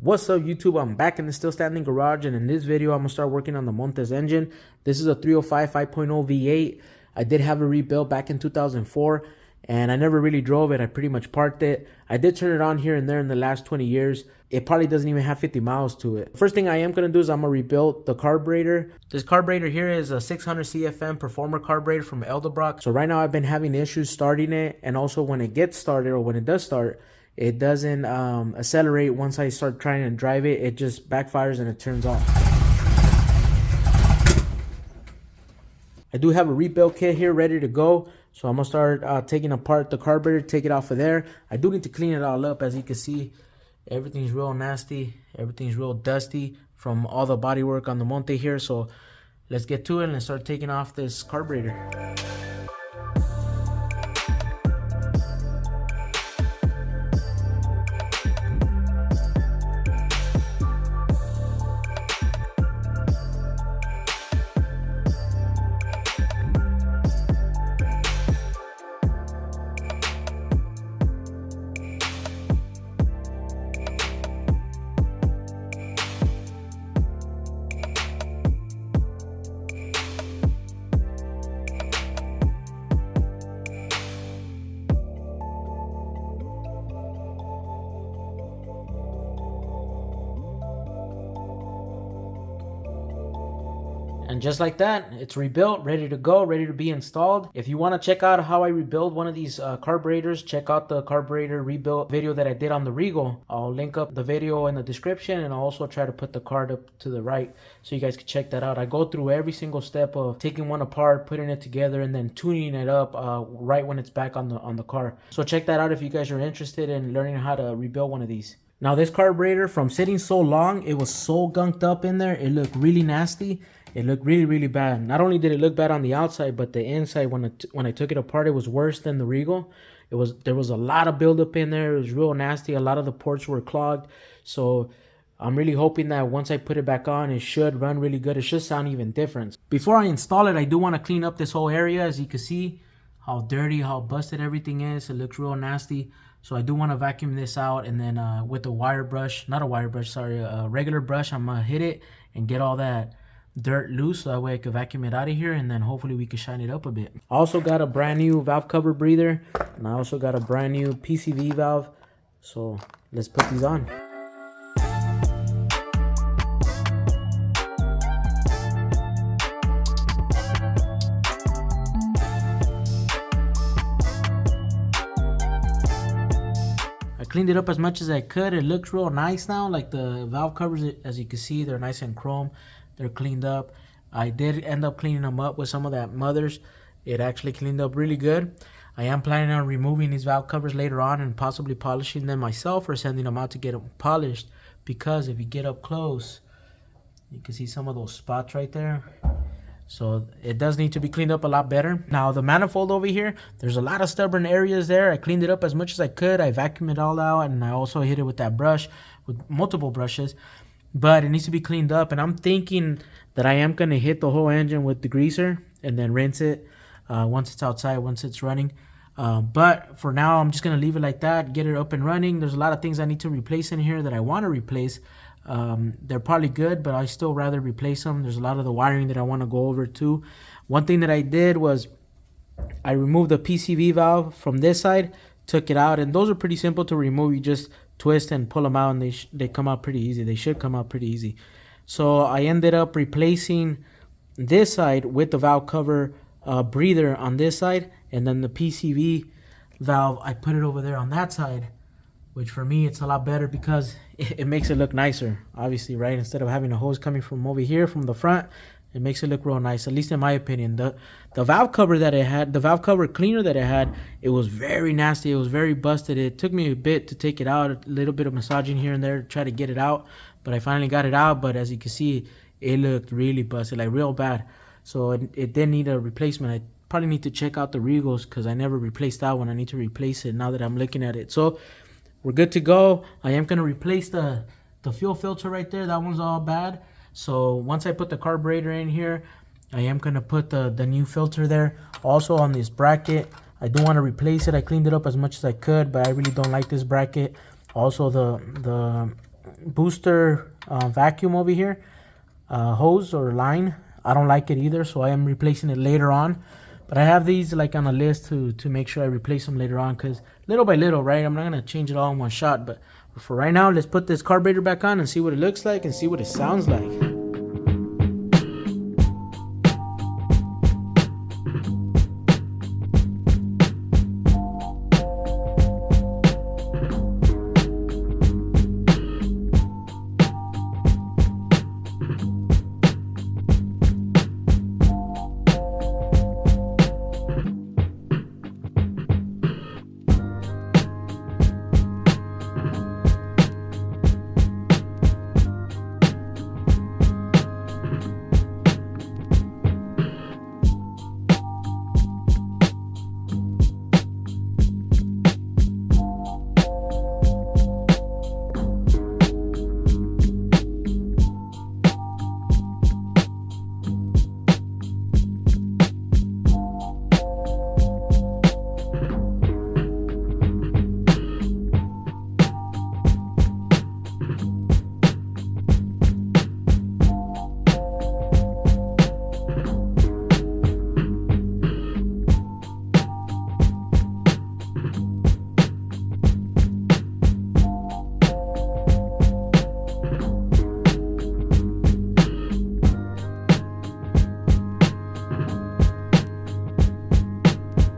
What's up YouTube? I'm back in the still standing garage, and in this video I'm gonna start working on the Monte's engine. This is a 305 5.0 V8. I did have it rebuilt back in 2004 and I never really drove it. I pretty much parked it. I did turn it on here and there in the last 20 years. It probably doesn't even have 50 miles to it. First thing I am gonna do is I'm gonna rebuild the carburetor. This carburetor here is a 600 CFM Performer carburetor from Edelbrock. So right now I've been having issues starting it, and also when it gets started, or when it does start, it doesn't accelerate. Once I start trying to drive it, it just backfires and it turns off. I do have a rebuild kit here ready to go, so I'm gonna start taking apart the carburetor, take it off of there. I do need to clean it all up. As you can see, everything's real nasty, everything's real dusty from all the body work on the Monte here. So let's get to it and start taking off this carburetor. And just like that, it's rebuilt, ready to go, ready to be installed. If you want to check out how I rebuild one of these carburetors, check out the carburetor rebuild video that I did on the Regal. I'll link up the video in the description, and I'll also try to put the card up to the right so you guys can check that out. I go through every single step of taking one apart, putting it together, and then tuning it up right when it's back on the car. So check that out if you guys are interested in learning how to rebuild one of these. Now this carburetor, from sitting so long, it was so gunked up in there. It looked really nasty. It looked really bad. Not only did it look bad on the outside, but the inside, when I took it apart, it was worse than the Regal. There was a lot of buildup in there. It was real nasty. A lot of the ports were clogged. So I'm really hoping that once I put it back on, it should run really good. It should sound even different. Before I install it, I do want to clean up this whole area. As you can see how dirty, how busted everything is. It looks real nasty. So I do want to vacuum this out, and then with a wire brush, not a wire brush, sorry, a regular brush, I'm gonna hit it and get all that dirt loose, so that way I can vacuum it out of here, and then hopefully we can shine it up a bit. I also got a brand new valve cover breather, and I also got a brand new PCV valve. So let's put these on. I cleaned it up as much as I could. It looks real nice now. Like the valve covers, as you can see, they're nice and chrome. They're cleaned up. I did end up cleaning them up with some of that Mothers. It actually cleaned up really good. I am planning on removing these valve covers later on and possibly polishing them myself or sending them out to get them polished, because if you get up close, you can see some of those spots right there. So it does need to be cleaned up a lot better. Now the manifold over here, there's a lot of stubborn areas there. I cleaned it up as much as I could. I vacuumed it all out, and I also hit it with that brush, with multiple brushes. But it needs to be cleaned up, and I'm thinking that I am going to hit the whole engine with the greaser and then rinse it once it's outside, once it's running. But for now, I'm just going to leave it like that, get it up and running. There's a lot of things I need to replace in here that I want to replace. They're probably good, but I still rather replace them. There's a lot of the wiring that I want to go over too. One thing that I did was I removed the PCV valve from this side, took it out, and those are pretty simple to remove. You just twist and pull them out, and they come out pretty easy. They should come out pretty easy. So I ended up replacing this side with the valve cover breather on this side, and then the PCV valve, I put it over there on that side, which for me it's a lot better because it makes it look nicer, obviously, right? Instead of having a hose coming from over here from the front, it makes it look real nice, at least in my opinion. The valve cover that it had, the valve cover cleaner that it had, it was very nasty. It was very busted. It took me a bit to take it out, a little bit of massaging here and there to try to get it out, but I finally got it out. But as you can see, it looked really busted, like real bad. So it did need a replacement. I probably need to check out the Regals because I never replaced that one. I need to replace it now that I'm looking at it. So we're good to go. I am going to replace the fuel filter right there. That one's all bad. So once I put the carburetor in here, I am going to put the new filter there. Also on this bracket, I do want to replace it. I cleaned it up as much as I could, but I really don't like this bracket. Also the booster vacuum over here, hose or line. I don't like it either, so I am replacing it later on. But I have these like on a list to make sure I replace them later on, because little by little, right? I'm not gonna change it all in one shot, but for right now, let's put this carburetor back on and see what it looks like and see what it sounds like.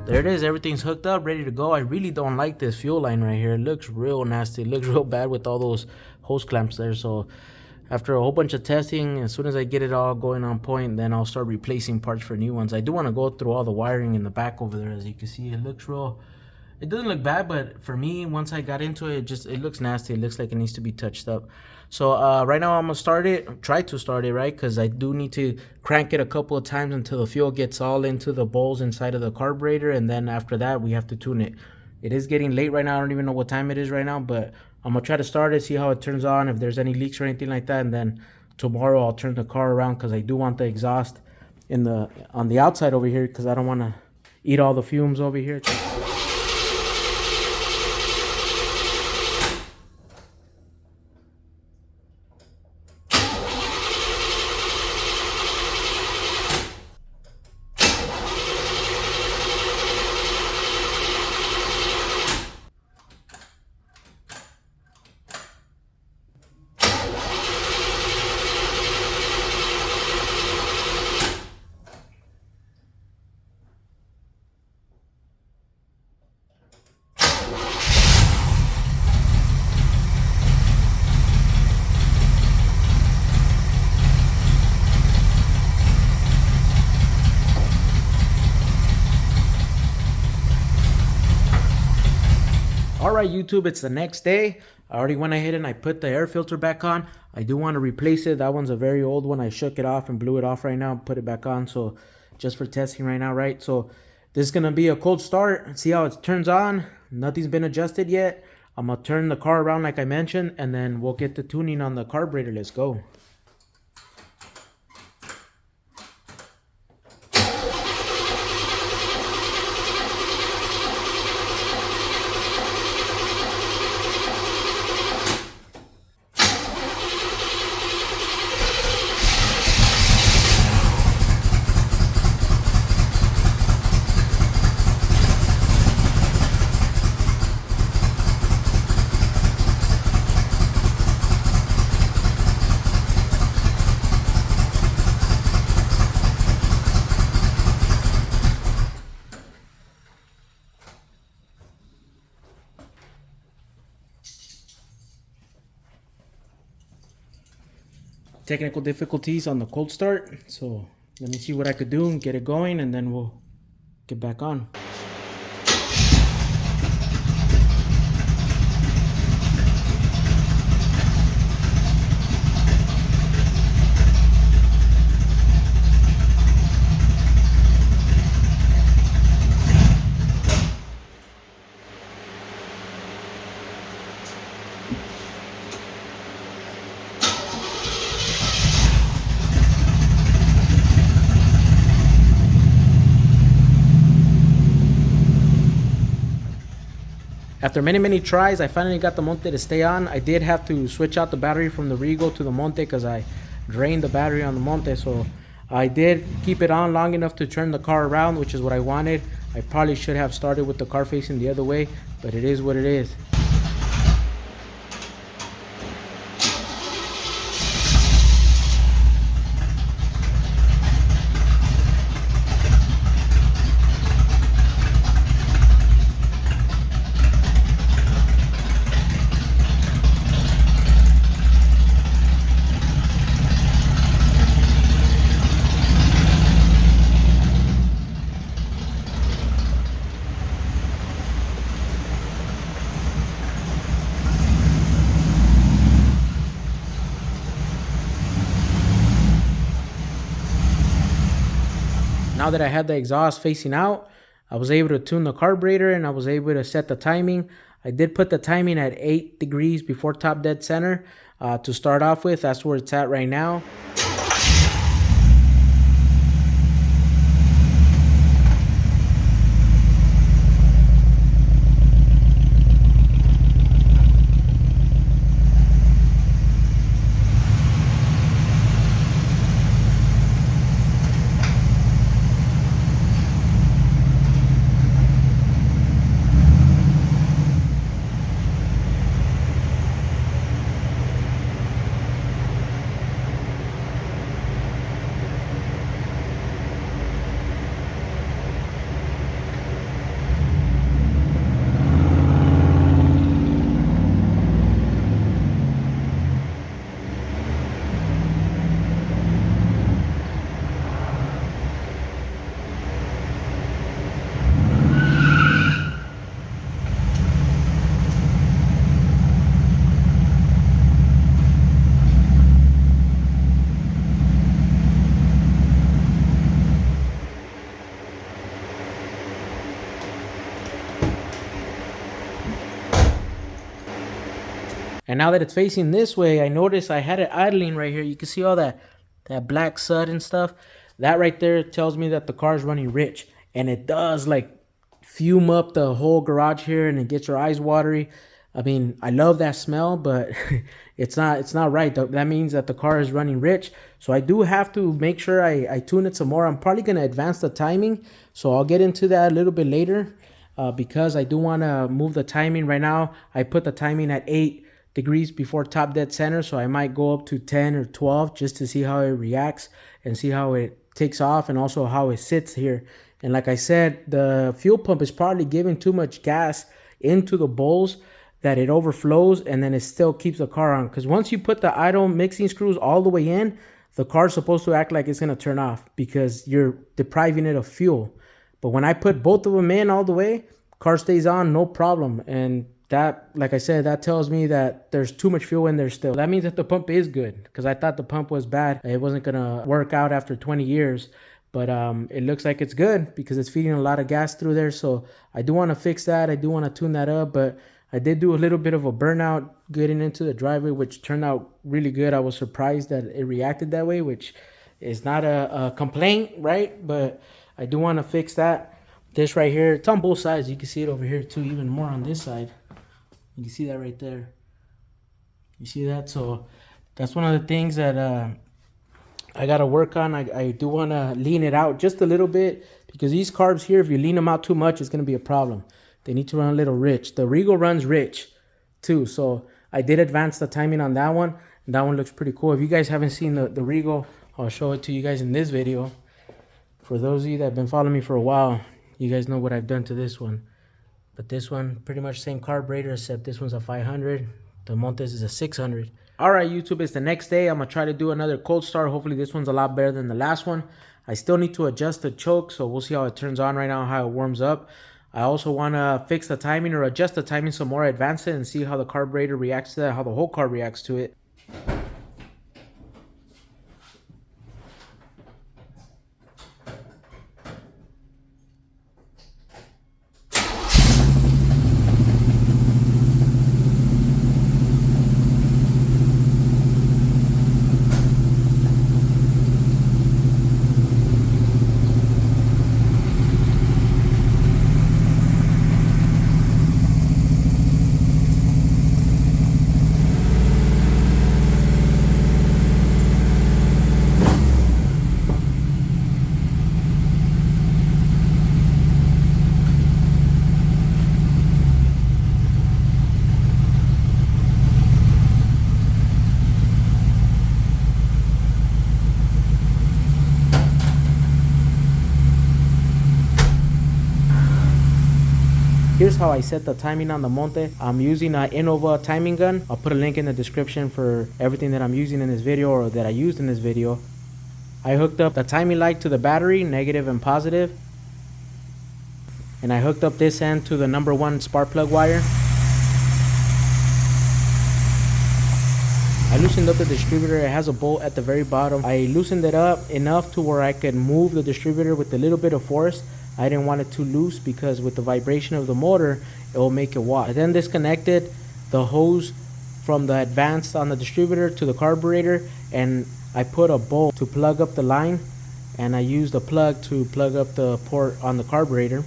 There it is, everything's hooked up, ready to go. I really don't like this fuel line right here. It looks real nasty. It looks real bad with all those hose clamps there. So after a whole bunch of testing, as soon as I get it all going on point, then I'll start replacing parts for new ones. I do want to go through all the wiring in the back over there. As you can see, it looks real, it doesn't look bad, but for me, once I got into it, it looks nasty. It looks like it needs to be touched up. So right now I'm gonna try to start it, right? Because I do need to crank it a couple of times until the fuel gets all into the bowls inside of the carburetor, and then after that we have to tune it. It is getting late right now. I don't even know what time it is right now, but I'm gonna try to start it, see how it turns on, if there's any leaks or anything like that, and then tomorrow I'll turn the car around, because I do want the exhaust on the outside over here, because I don't want to eat all the fumes over here. Alright YouTube, it's the next day. I already went ahead and I put the air filter back on. I do want to replace it. That one's a very old one. I shook it off and blew it off right now, put it back on, so just for testing right now, right? So this is going to be a cold start. See how it turns on. Nothing's been adjusted yet. I'm going to turn the car around like I mentioned, and then we'll get the tuning on the carburetor. Let's go. Technical difficulties on the cold start, so let me see what I could do and get it going, and then we'll get back on. After many tries, I finally got the Monte to stay on. I did have to switch out the battery from the Regal to the Monte because I drained the battery on the Monte. So I did keep it on long enough to turn the car around, which is what I wanted. I probably should have started with the car facing the other way, but it is what it is. Now that I had the exhaust facing out, I was able to tune the carburetor and I was able to set the timing. I did put the timing at 8 degrees before top dead center to start off with. That's where it's at right now. And now that it's facing this way, I noticed I had it idling right here. You can see all that black soot and stuff. That right there tells me that the car is running rich. And it does like fume up the whole garage here and it gets your eyes watery. I mean, I love that smell, but it's not right. That means that the car is running rich. So I do have to make sure I tune it some more. I'm probably going to advance the timing. So I'll get into that a little bit later because I do want to move the timing. Right now, I put the timing at 8 degrees before top dead center, so I might go up to 10 or 12 just to see how it reacts and see how it takes off and also how it sits here. And like I said, the fuel pump is probably giving too much gas into the bowls that it overflows and then it still keeps the car on. Because once you put the idle mixing screws all the way in, the car's supposed to act like it's going to turn off because you're depriving it of fuel. But when I put both of them in all the way, car stays on, no problem. And that, like I said, that tells me that there's too much fuel in there still. That means that the pump is good because I thought the pump was bad. It wasn't going to work out after 20 years. But it looks like it's good because it's feeding a lot of gas through there. So I do want to fix that. I do want to tune that up. But I did do a little bit of a burnout getting into the driveway, which turned out really good. I was surprised that it reacted that way, which is not a complaint, right? But I do want to fix that. This right here, it's on both sides. You can see it over here too, even more on this side. You can see that right there. You see that? So that's one of the things that I got to work on. I do want to lean it out just a little bit because these carbs here, if you lean them out too much, it's going to be a problem. They need to run a little rich. The Regal runs rich too. So I did advance the timing on that one. And that one looks pretty cool. If you guys haven't seen the Regal, I'll show it to you guys in this video. For those of you that have been following me for a while, you guys know what I've done to this one. But this one, pretty much same carburetor, except this one's a 500. The Montes is a 600. All right, YouTube, it's the next day. I'm going to try to do another cold start. Hopefully this one's a lot better than the last one. I still need to adjust the choke, so we'll see how it turns on right now, how it warms up. I also want to fix the timing or adjust the timing some more, advance it, and see how the carburetor reacts to that, how the whole car reacts to it. here's how I set the timing on the Monte. I'm using an Innova timing gun. I'll put a link in the description for everything that I'm using in this video, or that I used in this video. I hooked up the timing light to the battery, negative and positive. And I hooked up this end to the number 1 spark plug wire. I loosened up the distributor. It has a bolt at the very bottom. I loosened it up enough to where I could move the distributor with a little bit of force. I didn't want it too loose because with the vibration of the motor, it will make it walk. I then disconnected the hose from the advanced on the distributor to the carburetor, and I put a bolt to plug up the line, and I used a plug to plug up the port on the carburetor.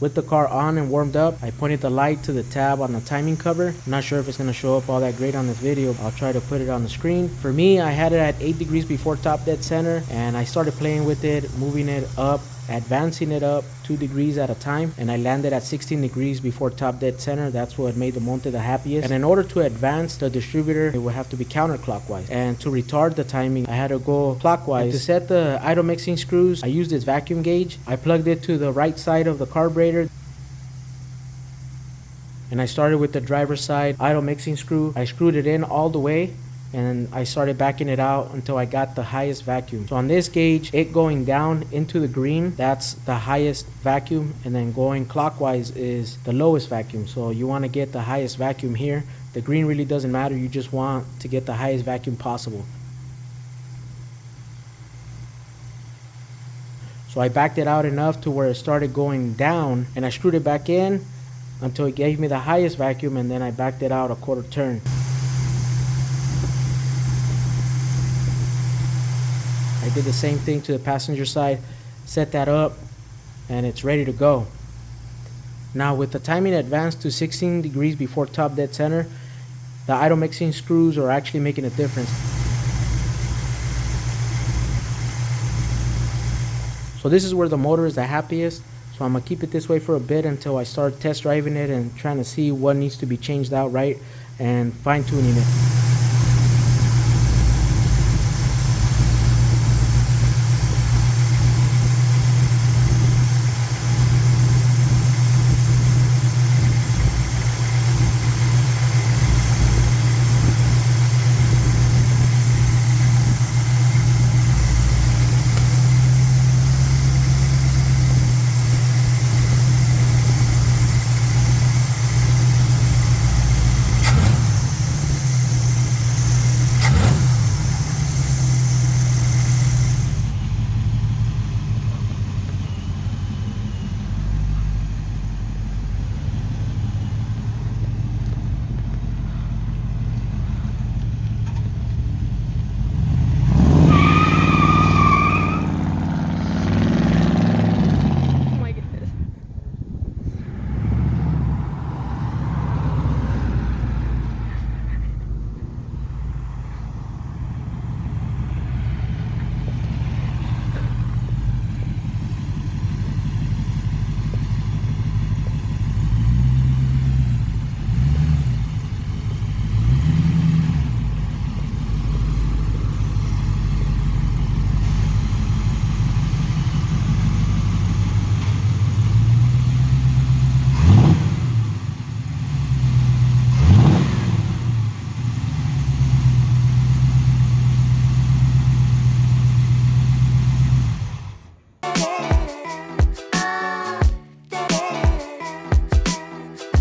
With the car on and warmed up, I pointed the light to the tab on the timing cover. I'm not sure if it's going to show up all that great on this video. I'll try to put it on the screen. For me, I had it at 8 degrees before top dead center, and I started playing with it, moving it up, advancing it up 2 degrees at a time, and I landed at 16 degrees before top dead center. That's what made the Monte the happiest. And in order to advance the distributor, it would have to be counterclockwise, and to retard the timing, I had to go clockwise. And to set the idle mixing screws, I used this vacuum gauge. I plugged it to the right side of the carburetor, and I started with the driver's side idle mixing screw. I screwed it in all the way, and I started backing it out until I got the highest vacuum. So on this gauge, it going down into the green, that's the highest vacuum, and then going clockwise is the lowest vacuum. So you want to get the highest vacuum here. The green really doesn't matter, you just want to get the highest vacuum possible. So I backed it out enough to where it started going down, and I screwed it back in until it gave me the highest vacuum, and then I backed it out a quarter turn. I did the same thing to the passenger side, set that up, and it's ready to go. Now with the timing advanced to 16 degrees before top dead center, the idle mixing screws are actually making a difference. So this is where the motor is the happiest. So I'm gonna keep it this way for a bit until I start test driving it and trying to see what needs to be changed out right and fine tuning it.